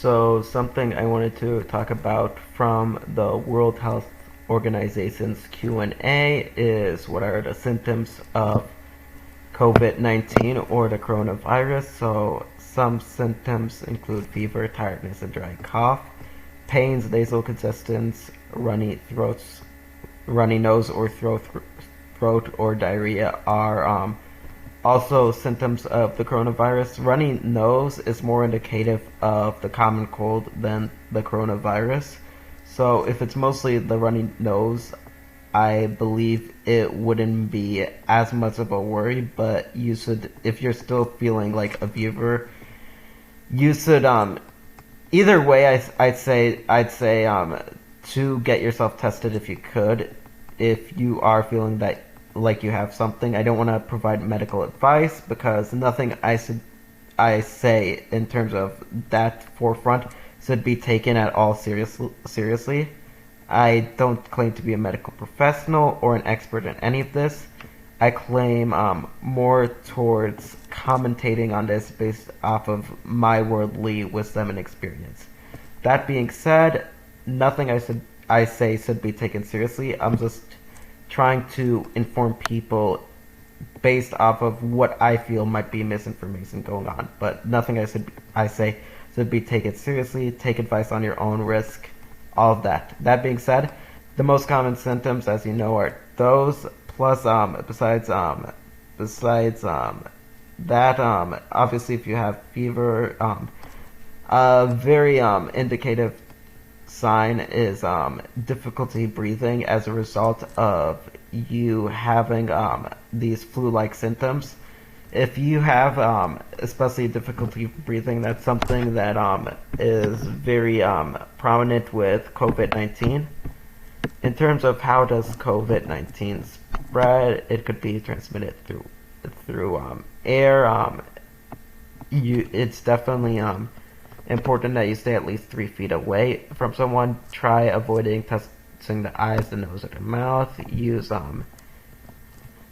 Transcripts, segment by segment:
So something I wanted to talk about from the World Health Organization's Q&A is what are the symptoms of COVID-19 or the coronavirus. So some symptoms include fever, tiredness, and dry cough, pains, nasal congestions, runny nose or throat or diarrhea are also symptoms of the coronavirus. Runny nose is more indicative of the common cold than the coronavirus. So if it's mostly the runny nose, I believe it wouldn't be as much of a worry, but you should, if you're still feeling like a fever, you should either way I'd say to get yourself tested if you could, if you are feeling that like you have something. I don't want to provide medical advice because nothing I say in terms of that forefront should be taken at all seriously. I don't claim to be a medical professional or an expert in any of this. I claim more towards commentating on this based off of my worldly wisdom and experience. That being said, nothing I say should be taken seriously. I'm just trying to inform people based off of what I feel might be misinformation going on. But nothing I say should be taken seriously. Take advice on your own risk. All of that. That being said, the most common symptoms, as you know, are those. Plus, besides that, obviously, if you have fever, a very indicative sign is difficulty breathing as a result of you having these flu-like symptoms. If you have especially difficulty breathing, that's something that is very prominent with COVID-19. In terms of how does COVID-19 spread, it could be transmitted through air. It's definitely important that you stay at least 3 feet away from someone. Try avoiding touching the eyes, the nose, or the mouth. Use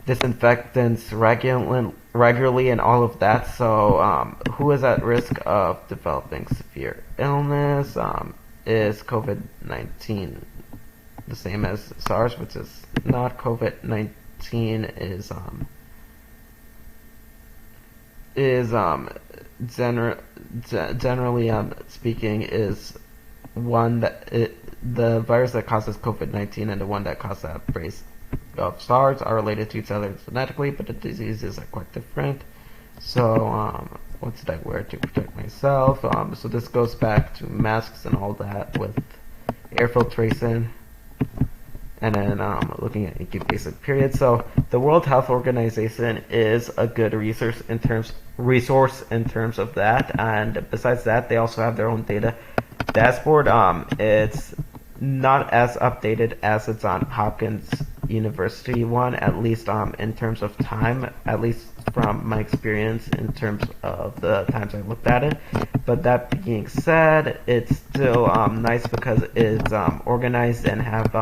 disinfectants regularly and all of that. So who is at risk of developing severe illness? Is COVID-19 the same as SARS, which is not? COVID-19 generally speaking is one the virus that causes COVID-19 and the one that causes the outbreak of SARS are related to each other genetically, but the diseases are quite different. So what did I wear to protect myself? So this goes back to masks and all that with air filtration, and then looking at incubation period. So the World Health Organization is a good resource in terms of that, and besides that, they also have their own data dashboard. It's not as updated as it's on Hopkins University one, at least in terms of time, at least from my experience in terms of the times I looked at it. But that being said, it's still nice because it's organized and have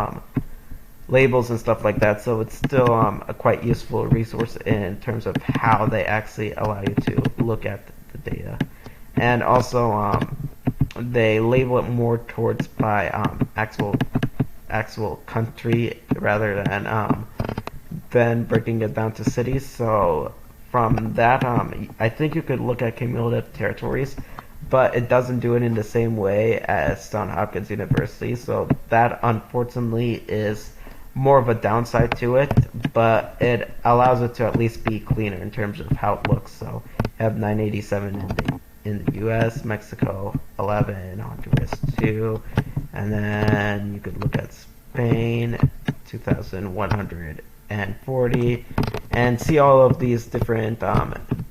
labels and stuff like that, so it's still a quite useful resource in terms of how they actually allow you to look at the data. And also they label it more towards by actual country rather than breaking it down to cities. So from that, I think you could look at cumulative territories, but it doesn't do it in the same way as Johns Hopkins University. So that unfortunately is more of a downside to it, but it allows it to at least be cleaner in terms of how it looks. So you have 987 in the U.S., Mexico 11, Honduras 2, and then you could look at Spain 2,140 and see all of these different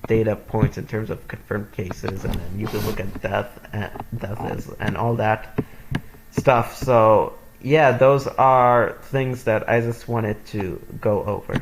data points in terms of confirmed cases, and then you could look at deaths and all that stuff. So yeah, those are things that I just wanted to go over.